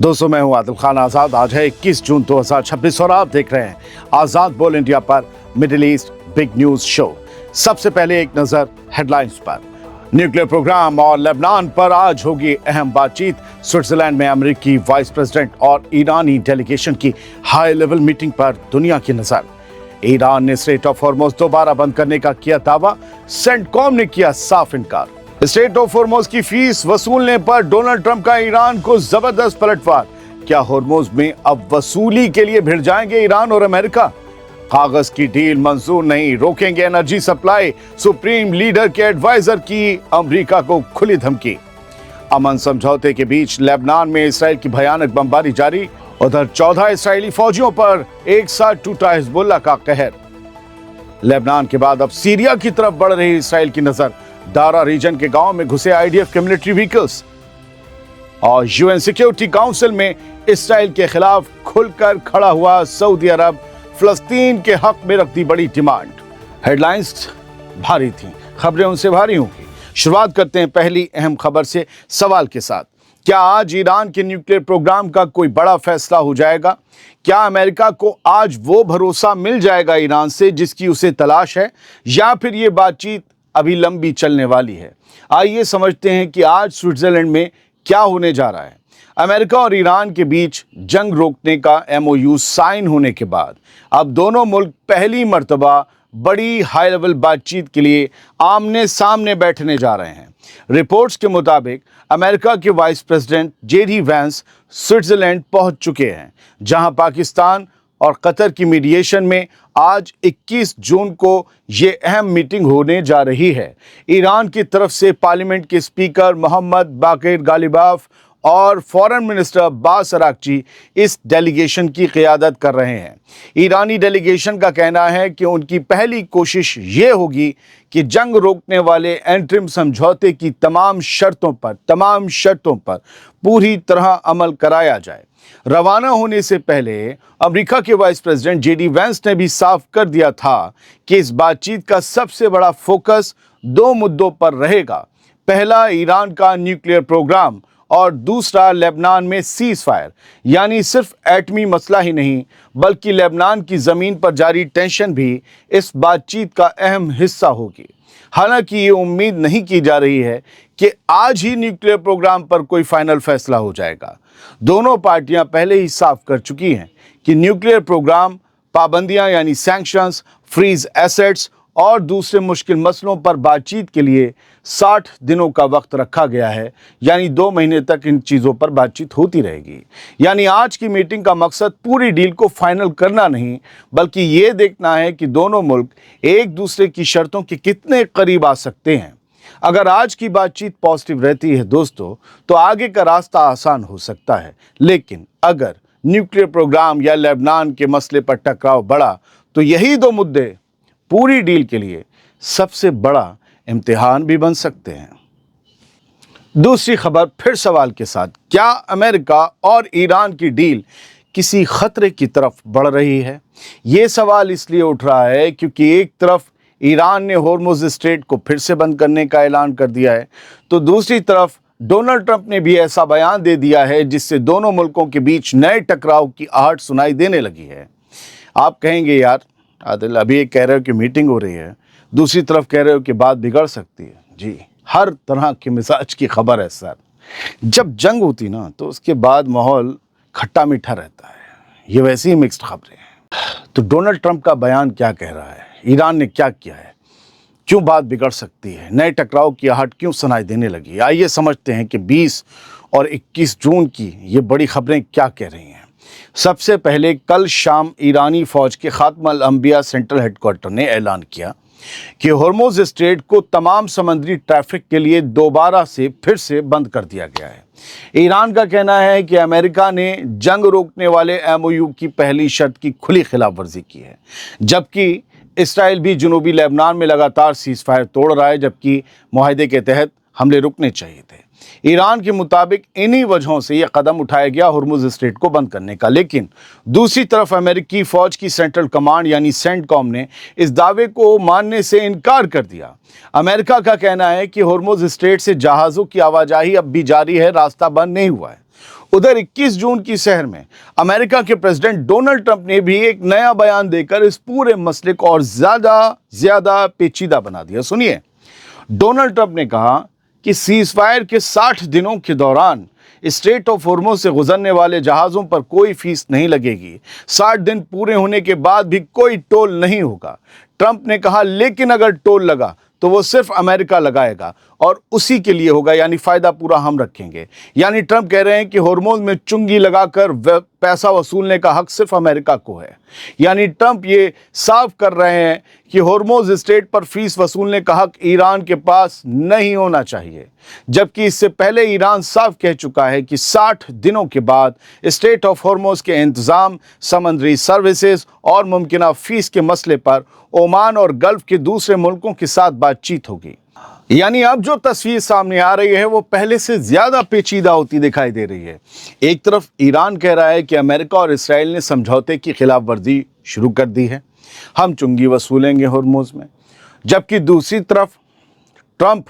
दोस्तों, मैं हूं आदिल खान आजाद। आज है 21 जून 2026 और आप देख रहे हैं आजाद बोल इंडिया पर middle east big news show. सबसे पहले एक नजर हेडलाइंस पर। न्यूक्लियर प्रोग्राम और लेबनान पर आज होगी अहम बातचीत। स्विट्जरलैंड में अमेरिकी वाइस प्रेसिडेंट और ईरानी डेलीगेशन की हाई लेवल मीटिंग पर दुनिया की नजर। ईरान ने स्ट्रेट ऑफ हॉर्मुज़ दोबारा बंद करने का किया दावा, सेंटकॉम ने किया साफ इनकार। स्ट्रेट ऑफ हॉर्मुज़ की फीस वसूलने पर डोनाल्ड ट्रंप का ईरान को जबरदस्त पलटवार। क्या हॉर्मुज़ में अब वसूली के लिए भिड़ जाएंगे ईरान और अमेरिका? कागज की डील मंजूर नहीं, रोकेंगे एनर्जी सप्लाई। सुप्रीम लीडर के एडवाइजर की अमेरिका को खुली धमकी। अमन समझौते के बीच लेबनान में इसराइल की भयानक बमबारी जारी। उधर 14 इसराइली फौजियों पर एक साथ टूटा हिजबुल्लाह का कहर। लेबनान के बाद अब सीरिया की तरफ बढ़ रही इसराइल की नजर। दारा रीजन के गांव में घुसे आईडीएफ के मिलिट्री व्हीकल्स। और यूएन सिक्योरिटी काउंसिल में इसराइल के खिलाफ खुलकर खड़ा हुआ सऊदी अरब फिलिस्तीन के हक में रखती बड़ी डिमांड। हेडलाइंस भारी थी, खबरें उनसे भारी होंगी। शुरुआत करते हैं पहली अहम खबर से, सवाल के साथ। क्या आज ईरान के न्यूक्लियर प्रोग्राम का कोई बड़ा फैसला हो जाएगा? क्या अमेरिका को आज वो भरोसा मिल जाएगा ईरान से जिसकी उसे तलाश है, या फिर ये बातचीत अभी लंबी चलने वाली है? आइए समझते हैं कि आज स्विट्जरलैंड में क्या होने जा रहा है। अमेरिका और ईरान के बीच जंग रोकने का एमओयू साइन होने के बाद अब दोनों मुल्क पहली मर्तबा बड़ी हाई लेवल बातचीत के लिए आमने सामने बैठने जा रहे हैं। रिपोर्ट्स के मुताबिक अमेरिका के vice president JD Vance Switzerland पहुंच चुके हैं, जहां पाकिस्तान और कतर की मीडिएशन में आज 21 जून को ये अहम मीटिंग होने जा रही है। ईरान की तरफ से पार्लियामेंट के स्पीकर मोहम्मद बाकिर गालिबाफ और फॉरेन मिनिस्टर अब्बास अराक्ची इस डेलीगेशन की क़ियादत कर रहे हैं। ईरानी डेलीगेशन का कहना है कि उनकी पहली कोशिश ये होगी कि जंग रोकने वाले एंट्रिम समझौते की तमाम शर्तों पर पूरी तरह अमल कराया जाए। रवाना होने से पहले अमेरिका के वाइस प्रेसिडेंट जेडी वैंस ने भी साफ कर दिया था कि इस बातचीत का सबसे बड़ा फोकस दो मुद्दों पर रहेगा। पहला, ईरान का न्यूक्लियर प्रोग्राम, और दूसरा लेबनान में सीज फायर, यानी सिर्फ एटमी मसला ही नहीं बल्कि लेबनान की ज़मीन पर जारी टेंशन भी इस बातचीत का अहम हिस्सा होगी। हालांकि ये उम्मीद नहीं की जा रही है कि आज ही न्यूक्लियर प्रोग्राम पर कोई फाइनल फैसला हो जाएगा। दोनों पार्टियां पहले ही साफ कर चुकी हैं कि न्यूक्लियर प्रोग्राम, पाबंदियां यानी सैंक्शंस, फ्रीज एसेट्स और दूसरे मुश्किल मसलों पर बातचीत के लिए 60 दिनों का वक्त रखा गया है, यानी 2 महीने तक इन चीज़ों पर बातचीत होती रहेगी। यानी आज की मीटिंग का मकसद पूरी डील को फाइनल करना नहीं बल्कि ये देखना है कि दोनों मुल्क एक दूसरे की शर्तों के कितने करीब आ सकते हैं। अगर आज की बातचीत पॉजिटिव रहती है दोस्तों, तो आगे का रास्ता आसान हो सकता है। लेकिन अगर न्यूक्लियर प्रोग्राम या लेबनान के मसले पर टकराव बढ़ा तो यही 2 मुद्दे पूरी डील के लिए सबसे बड़ा इम्तिहान भी बन सकते हैं। दूसरी खबर फिर सवाल के साथ। क्या अमेरिका और ईरान की डील किसी खतरे की तरफ बढ़ रही है? ये सवाल इसलिए उठ रहा है क्योंकि एक तरफ ईरान ने हॉर्मुज़ स्ट्रेट को फिर से बंद करने का ऐलान कर दिया है, तो दूसरी तरफ डोनाल्ड ट्रंप ने भी ऐसा बयान दे दिया है जिससे दोनों मुल्कों के बीच नए टकराव की आहट सुनाई देने लगी है। आप कहेंगे, यार आदिल, अभी एक कह रहे हो कि मीटिंग हो रही है, दूसरी तरफ कह रहे हो कि बात बिगड़ सकती है। जी, हर तरह के मिजाज की खबर है सर। जब जंग होती ना तो उसके बाद माहौल खट्टा मीठा रहता है। ये वैसी ही मिक्स्ड खबरें हैं। तो डोनाल्ड ट्रंप का बयान क्या कह रहा है? ईरान ने क्या किया है? क्यों बात बिगड़ सकती है? नए टकराव की आहट क्यों सुनाई देने लगी? आइए समझते हैं कि 20 और 21 जून की ये बड़ी खबरें क्या कह रही हैं। सबसे पहले कल शाम ईरानी फौज के खात्मा अल अंबिया सेंट्रल हेडक्वार्टर ने ऐलान किया कि हॉर्मुज़ स्ट्रेट को तमाम समंदरी ट्रैफिक के लिए दोबारा से फिर से बंद कर दिया गया है। ईरान का कहना है कि अमेरिका ने जंग रोकने वाले एमओयू की पहली शर्त की खुली खिलाफ वर्जी की है, जबकि इसराइल भी जनूबी लेबनान में लगातार सीज फायर तोड़ रहा है, जबकि मुआहदे के तहत हमले रुकने चाहिए थे। ईरान के मुताबिक इन्हीं वजहों से यह कदम उठाया गया हॉर्मुज़ स्ट्रेट को बंद करने का। लेकिन दूसरी तरफ अमेरिकी फ़ौज की सेंट्रल कमांड यानी सेंटकॉम ने इस दावे को मानने से इनकार कर दिया। अमेरिका का कहना है कि हॉर्मुज़ स्ट्रेट से जहाज़ों की आवाजाही अब भी जारी है, रास्ता बंद नहीं हुआ है। उधर 21 जून की शहर में अमेरिका के प्रेसिडेंट डोनाल्ड ट्रंप ने भी एक नया बयान देकर इस पूरे मसले को और ज्यादा पेचीदा बना दिया। सुनिए, डोनाल्ड ट्रंप ने कहा कि सीजफायर के 60 दिनों के दौरान स्ट्रेट ऑफ होर्मुज से गुजरने वाले जहाज़ों पर कोई फीस नहीं लगेगी। 60 दिन पूरे होने के बाद भी कोई टोल नहीं होगा। ट्रंप ने कहा, लेकिन अगर टोल लगा तो वो सिर्फ अमेरिका लगाएगा और उसी के लिए होगा, यानी फायदा पूरा हम रखेंगे। यानी ट्रंप कह रहे हैं कि होर्मुज में चुंगी लगाकर पैसा वसूलने का हक सिर्फ अमेरिका को है। यानी ट्रंप ये साफ कर रहे हैं कि होर्मुज स्ट्रेट पर फीस वसूलने का हक ईरान के पास नहीं होना चाहिए, जबकि इससे पहले ईरान साफ कह चुका है कि 60 दिनों के बाद स्ट्रेट ऑफ होर्मुज के इंतजाम, समुद्री सर्विसेज और मुमकिन फीस के मसले पर ओमान और गल्फ के दूसरे मुल्कों के साथ बातचीत होगी। यानी अब जो तस्वीर सामने आ रही है वो पहले से ज्यादा पेचीदा होती दिखाई दे रही है। एक तरफ ईरान कह रहा है कि अमेरिका और इसराइल ने समझौते की खिलाफ वर्जी शुरू कर दी है, हम चुंगी वसूलेंगे होर्मुज में, जबकि दूसरी तरफ ट्रंप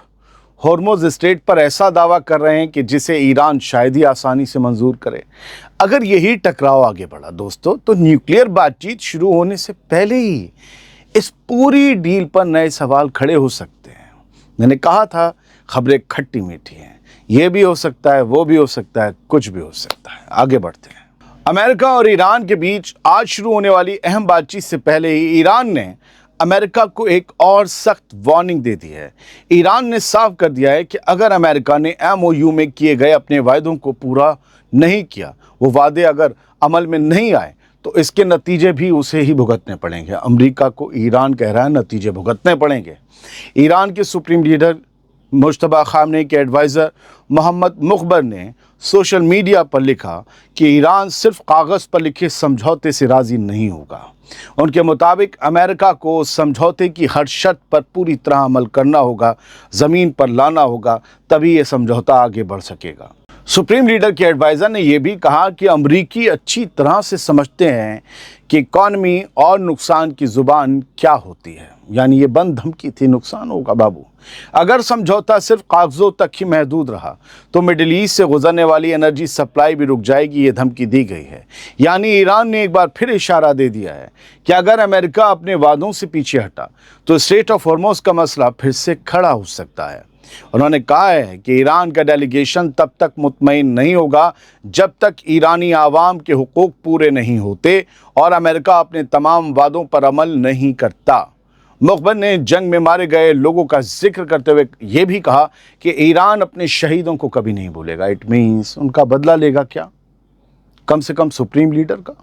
होर्मुज स्ट्रेट पर ऐसा दावा कर रहे हैं कि जिसे ईरान शायद ही आसानी से मंजूर करे। अगर यही टकराव आगे बढ़ा दोस्तों, तो न्यूक्लियर बातचीत शुरू होने से पहले ही इस पूरी डील पर नए सवाल खड़े हो सकते हैं। मैंने कहा था, खबरें खट्टी मीठी हैं, ये भी हो सकता है, वो भी हो सकता है, कुछ भी हो सकता है। आगे बढ़ते हैं। अमेरिका और ईरान के बीच आज शुरू होने वाली अहम बातचीत से पहले ही ईरान ने अमेरिका को एक और सख्त वार्निंग दे दी है। ईरान ने साफ कर दिया है कि अगर अमेरिका ने MOU में किए गए अपने वायदों को पूरा नहीं किया, वो वादे अगर अमल में नहीं आए, तो इसके नतीजे भी उसे ही भुगतने पड़ेंगे। अमेरिका को ईरान कह रहा है नतीजे भुगतने पड़ेंगे। ईरान के सुप्रीम लीडर मुश्तबा खामनेई के एडवाइज़र मोहम्मद मुखबर ने सोशल मीडिया पर लिखा कि ईरान सिर्फ कागज़ पर लिखे समझौते से राज़ी नहीं होगा। उनके मुताबिक अमेरिका को समझौते की हर शर्त पर पूरी तरह अमल करना होगा, ज़मीन पर लाना होगा, तभी ये समझौता आगे बढ़ सकेगा। सुप्रीम लीडर के एडवाइज़र ने यह भी कहा कि अमरीकी अच्छी तरह से समझते हैं कि इकॉनमी और नुकसान की ज़ुबान क्या होती है। यानी ये बंद धमकी थी, नुकसान होगा बाबू। अगर समझौता सिर्फ कागज़ों तक ही महदूद रहा तो मिडिल ईस्ट से गुजरने वाली एनर्जी सप्लाई भी रुक जाएगी, ये धमकी दी गई है। यानी ईरान ने एक बार फिर इशारा दे दिया है कि अगर अमेरिका अपने वादों से पीछे हटा तो स्ट्रेट ऑफ होर्मुज का मसला फिर से खड़ा हो सकता है। उन्होंने कहा है कि ईरान का डेलीगेशन तब तक मुतमईन नहीं होगा जब तक ईरानी आवाम के हुकूक पूरे नहीं होते और अमेरिका अपने तमाम वादों पर अमल नहीं करता। मुखबर ने जंग में मारे गए लोगों का जिक्र करते हुए ये भी कहा कि ईरान अपने शहीदों को कभी नहीं भूलेगा। इट मीन्स उनका बदला लेगा क्या, कम से कम सुप्रीम लीडर का।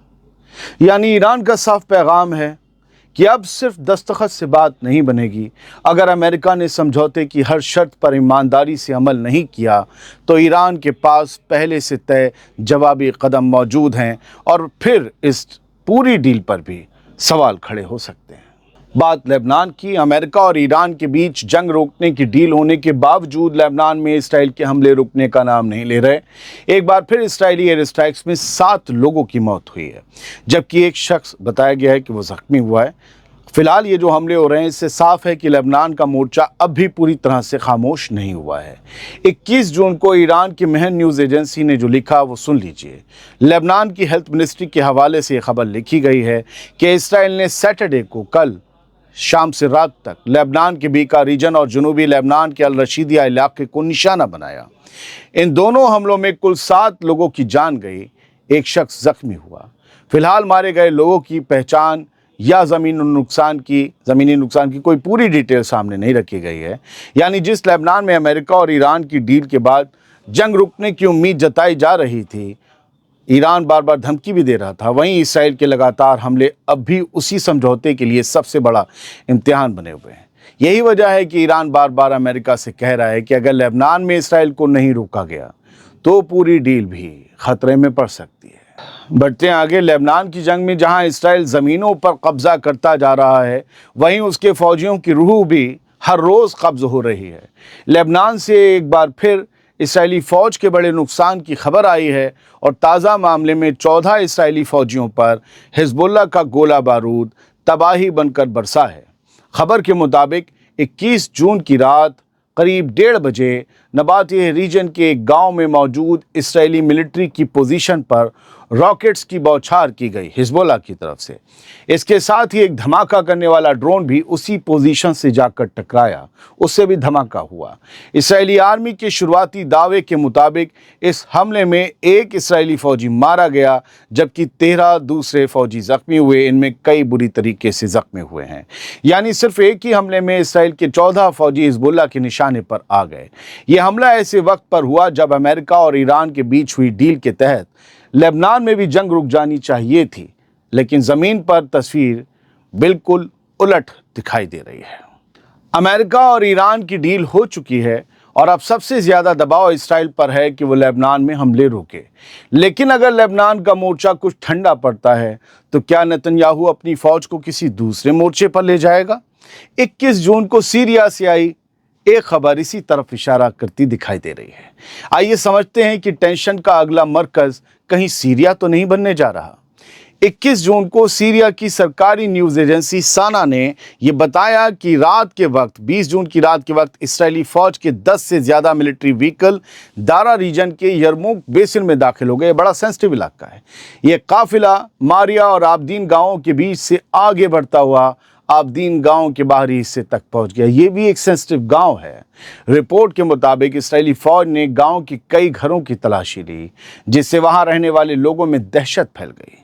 यानी ईरान का साफ पैगाम है कि अब सिर्फ दस्तखत से बात नहीं बनेगी। अगर अमेरिका ने समझौते की हर शर्त पर ईमानदारी से अमल नहीं किया तो ईरान के पास पहले से तय जवाबी कदम मौजूद हैं और फिर इस पूरी डील पर भी सवाल खड़े हो सकते हैं। बात लेबनान की। अमेरिका और ईरान के बीच जंग रोकने की डील होने के बावजूद लेबनान में इसराइल के हमले रुकने का नाम नहीं ले रहे। एक बार फिर इसराइली एयर स्ट्राइक्स में 7 लोगों की मौत हुई है, जबकि एक शख्स बताया गया है कि वो जख्मी हुआ है। फिलहाल ये जो हमले हो रहे हैं इससे साफ है कि लेबनान का मोर्चा अब भी पूरी तरह से खामोश नहीं हुआ है। 21 जून को ईरान की महन न्यूज़ एजेंसी ने जो लिखा वो सुन लीजिए। लेबनान की हेल्थ मिनिस्ट्री के हवाले से ये खबर लिखी गई है कि इसराइल ने सैटरडे को कल शाम से रात तक लेबनान के बीका रीजन और जनूबी लेबनान के अल रशीदिया इलाके को निशाना बनाया। इन दोनों हमलों में कुल 7 लोगों की जान गई, एक शख्स जख्मी हुआ। फिलहाल मारे गए लोगों की पहचान या ज़मीनी नुकसान की कोई पूरी डिटेल सामने नहीं रखी गई है। यानी जिस लेबनान में अमेरिका और ईरान की डील के बाद जंग रुकने की उम्मीद जताई जा रही थी, ईरान बार बार धमकी भी दे रहा था, वहीं इसराइल के लगातार हमले अब भी उसी समझौते के लिए सबसे बड़ा इम्तिहान बने हुए हैं। यही वजह है कि ईरान बार बार अमेरिका से कह रहा है कि अगर लेबनान में इसराइल को नहीं रोका गया तो पूरी डील भी खतरे में पड़ सकती है। बढ़ते हैं आगे। लेबनान की जंग में जहां इसराइल ज़मीनों पर कब्जा करता जा रहा है, वहीं उसके फौजियों की रूह भी हर रोज़ कब्ज़ हो रही है। लेबनान से एक बार फिर इसराइली फ़ौज के बड़े नुकसान की खबर आई है और ताज़ा मामले में 14 इसराइली फ़ौजियों पर हिज़्बुल्लाह का गोला बारूद तबाही बनकर बरसा है। खबर के मुताबिक 21 जून की रात करीब 1:30 बजे नबाती रीजन के एक गांव में मौजूद इसराइली मिलिट्री की पोजीशन पर रॉकेट्स की बौछार की गई हिजबुल्लाह की तरफ से। इसके साथ ही एक धमाका करने वाला ड्रोन भी उसी पोजीशन से जाकर टकराया, उससे भी धमाका हुआ। इसराइली आर्मी के शुरुआती दावे के मुताबिक इस हमले में एक इसराइली फौजी मारा गया जबकि 13 दूसरे फौजी जख्मी हुए, इनमें कई बुरी तरीके से जख्मी हुए हैं। यानी सिर्फ एक ही हमले में इसराइल के 14 फौजी हिजबुल्लाह के निशाने पर आ गए। यह हमला ऐसे वक्त पर हुआ जब अमेरिका और ईरान के बीच हुई डील के तहत लेबनान में भी जंग रुक जानी चाहिए थी, लेकिन ज़मीन पर तस्वीर बिल्कुल उलट दिखाई दे रही है। अमेरिका और ईरान की डील हो चुकी है और अब सबसे ज़्यादा दबाव इसराइल पर है कि वो लेबनान में हमले रोके। लेकिन अगर लेबनान का मोर्चा कुछ ठंडा पड़ता है तो क्या नेतन्याहू अपनी फ़ौज को किसी दूसरे मोर्चे पर ले जाएगा? 21 जून को सीरिया से आई एक खबर इसी तरफ इशारा करती दिखाई दे रही है। आइए समझते हैं कि टेंशन का अगला मरकज़ कहीं सीरिया तो नहीं बनने जा रहा। 21 जून को सीरिया की सरकारी न्यूज़ एजेंसी साना ने यह बताया कि रात के वक्त 20 जून की रात के वक्त इसराइली फ़ौज के 10 से ज़्यादा मिलिट्री व्हीकल दारा रीजन के यरमुक बेसिन में दाखिल हो गए। बड़ा सेंसिटिव इलाका है। यह काफिला मारिया और आबदीन गाँवों के बीच से आगे बढ़ता हुआ आबदीन गांव के बाहरी हिस्से तक पहुंच गया। ये भी एक सेंसिटिव गांव है। रिपोर्ट के मुताबिक इसराइली फौज ने गांव के कई घरों की तलाशी ली, जिससे वहां रहने वाले लोगों में दहशत फैल गई।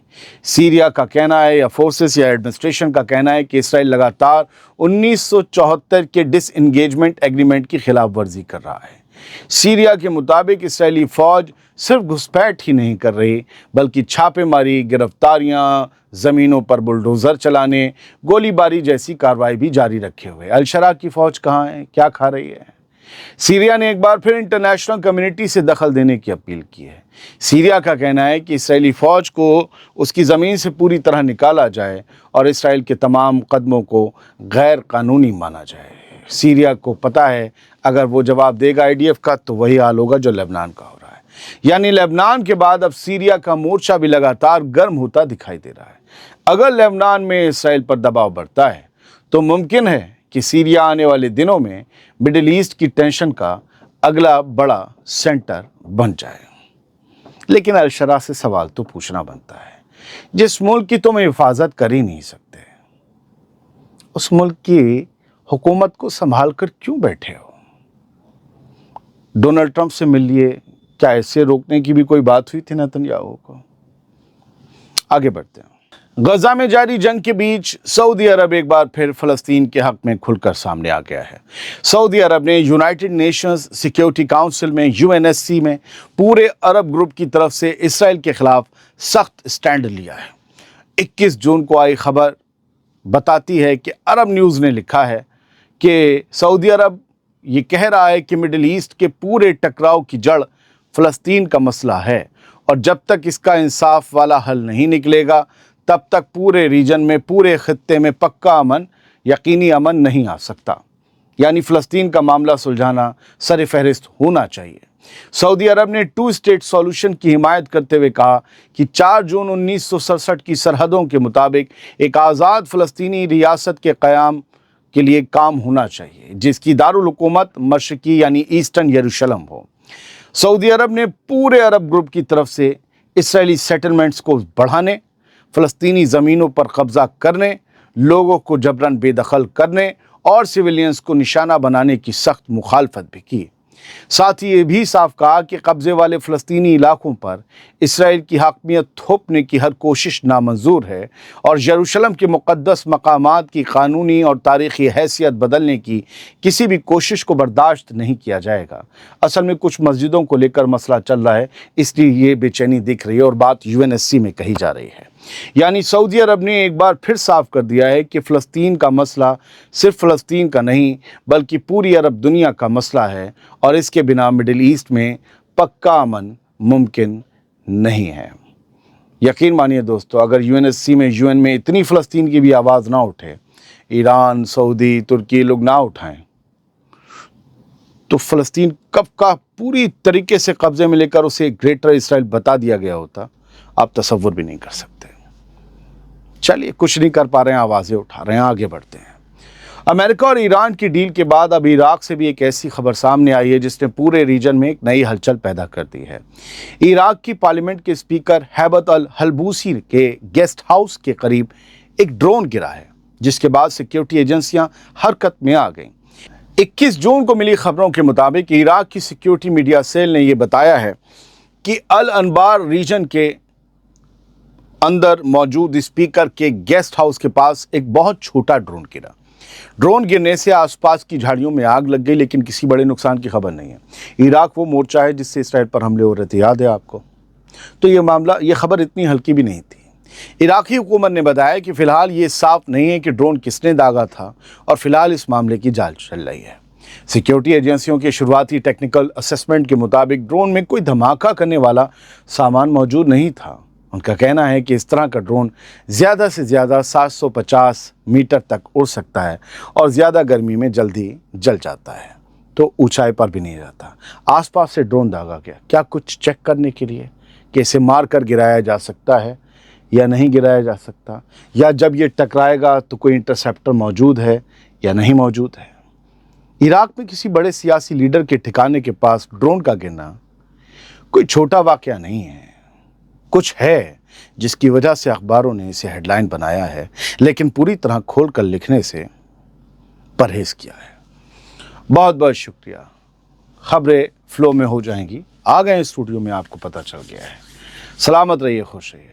सीरिया का कहना है या फोर्सेस या एडमिनिस्ट्रेशन का कहना है कि इसराइल लगातार 1974 के डिसएंगेजमेंट एग्रीमेंट की खिलाफ वर्जी कर रहा है। सीरिया के मुताबिक इसराइली फौज सिर्फ घुसपैठ ही नहीं कर रही बल्कि छापेमारी, गिरफ्तारियां, ज़मीनों पर बुलडोज़र चलाने, गोलीबारी जैसी कार्रवाई भी जारी रखे हुए। अल-शरा की फ़ौज कहाँ है, क्या खा रही है? सीरिया ने एक बार फिर इंटरनेशनल कम्युनिटी से दखल देने की अपील की है। सीरिया का कहना है कि इसराइली फ़ौज को उसकी ज़मीन से पूरी तरह निकाला जाए और इसराइल के तमाम कदमों को गैर कानूनी माना जाए। सीरिया को पता है अगर वो जवाब देगा IDF का तो वही हाल होगा जो लेबनान का हो रहा है। यानी लेबनान के बाद अब सीरिया का मोर्चा भी लगातार गर्म होता दिखाई दे रहा है। अगर लेबनान में इसराइल पर दबाव बढ़ता है तो मुमकिन है कि सीरिया आने वाले दिनों में मिडिल ईस्ट की टेंशन का अगला बड़ा सेंटर बन जाए। लेकिन अल-शरा से सवाल तो पूछना बनता है, जिस मुल्क की तुम हिफाजत कर ही नहीं सकते, उस मुल्क की हुकूमत को संभाल कर क्यों बैठे हो? डोनाल्ड ट्रंप से मिल लिए, क्या इसे रोकने की भी कोई बात हुई थी नेतन्याहू को? आगे बढ़ते हैं। गजा में जारी जंग के बीच सऊदी अरब एक बार फिर फ़लस्तीन के हक में खुलकर सामने आ गया है। सऊदी अरब ने यूनाइटेड नेशंस सिक्योरिटी काउंसिल में UNSC में पूरे अरब ग्रुप की तरफ से इसराइल के खिलाफ सख्त स्टैंड लिया है। 21 जून को आई खबर बताती है कि अरब न्यूज़ ने लिखा है कि सऊदी अरब ये कह रहा है कि मिडिल ईस्ट के पूरे टकराव की जड़ फ़लस्तीन का मसला है और जब तक इसका इंसाफ वाला हल नहीं निकलेगा तब तक पूरे रीजन में, पूरे खित्ते में पक्का अमन, यकीनी अमन नहीं आ सकता। यानी फ़लस्तीन का मामला सुलझाना सर फहरिस्त होना चाहिए। सऊदी अरब ने 2 स्टेट सॉल्यूशन की हिमायत करते हुए कहा कि 4 जून 1967 की सरहदों के मुताबिक एक आज़ाद फ़लस्तीनी रियासत के क़याम के लिए काम होना चाहिए, जिसकी दारुल हुकूमत मशरकी यानी ईस्टर्न यरूशलेम हो। सऊदी अरब ने पूरे अरब ग्रुप की तरफ से इसराइली सेटलमेंट्स को बढ़ाने, फ़लस्तीनी ज़मीनों पर कब्ज़ा करने, लोगों को जबरन बेदखल करने और सिविलियंस को निशाना बनाने की सख्त मुखालफत भी की। साथ ही ये भी साफ कहा कि कब्ज़े वाले फ़लस्तीनी इलाकों पर इसराइल की हाकमियत थोपने की हर कोशिश नामंजूर है और यरूशलेम के मुक़द्दस मकामात की क़ानूनी और तारीख़ी हैसियत बदलने की किसी भी कोशिश को बर्दाश्त नहीं किया जाएगा। असल में कुछ मस्जिदों को लेकर मसला चल रहा है, इसलिए ये बेचैनी दिख रही है और बात UNSC में कही जा रही है। यानी सऊदी अरब ने एक बार फिर साफ कर दिया है कि फ़लस्तीन का मसला सिर्फ फ़लस्तीन का नहीं बल्कि पूरी अरब दुनिया का मसला है और इसके बिना मिडिल ईस्ट में पक्का अमन मुमकिन नहीं है। यकीन मानिए दोस्तों, अगर UNSC में, UN में इतनी फ़लस्तीन की भी आवाज़ ना उठे, ईरान, सऊदी, तुर्की लोग ना उठाएं, तो फ़लस्तीन कब का पूरी तरीके से कब्ज़े में लेकर उसे ग्रेटर इसराइल बता दिया गया होता, आप तसव्वुर भी नहीं कर सकते। चलिए, कुछ नहीं कर पा रहे हैं, आवाज़ें उठा रहे हैं, आगे बढ़ते हैं। अमेरिका और ईरान की डील के बाद अब इराक से भी एक ऐसी खबर सामने आई है जिसने पूरे रीजन में एक नई हलचल पैदा कर दी है। इराक की पार्लियामेंट के स्पीकर हैबत अल हलबूसी के गेस्ट हाउस के करीब एक ड्रोन गिरा है, जिसके बाद सिक्योरिटी एजेंसियां हरकत में आ गईं। 21 जून को मिली खबरों के मुताबिक इराक की सिक्योरिटी मीडिया सेल ने यह बताया है कि अल अनबार रीजन के अंदर मौजूद स्पीकर के गेस्ट हाउस के पास एक बहुत छोटा ड्रोन गिरा। ड्रोन गिरने से आसपास की झाड़ियों में आग लग गई, लेकिन किसी बड़े नुकसान की खबर नहीं है। इराक वो मोर्चा है जिससे इसराइल पर हमले हो रहे थे, याद है आपको? तो ये खबर इतनी हल्की भी नहीं थी। इराकी हुकूमत ने बताया कि फिलहाल ये साफ नहीं है कि ड्रोन किसने दागा था और फिलहाल इस मामले की जांच चल रही है। सिक्योरिटी एजेंसियों के शुरुआती टेक्निकल असेसमेंट के मुताबिक ड्रोन में कोई धमाका करने वाला सामान मौजूद नहीं था। उनका कहना है कि इस तरह का ड्रोन ज़्यादा से ज़्यादा 750 मीटर तक उड़ सकता है और ज़्यादा गर्मी में जल्दी जल जाता है, तो ऊंचाई पर भी नहीं रहता। आसपास से ड्रोन दागा गया, क्या कुछ चेक करने के लिए कि इसे मार कर गिराया जा सकता है या नहीं गिराया जा सकता, या जब ये टकराएगा तो कोई इंटरसेप्टर मौजूद है या नहीं मौजूद है। इराक में किसी बड़े सियासी लीडर के ठिकाने के पास ड्रोन का गिरना कोई छोटा वाकया नहीं है। कुछ है जिसकी वजह से अखबारों ने इसे हेडलाइन बनाया है, लेकिन पूरी तरह खोलकर लिखने से परहेज किया है। बहुत बहुत शुक्रिया। खबरें फ्लो में हो जाएंगी। आ गए स्टूडियो में, आपको पता चल गया है। सलामत रहिए, खुश रहिए।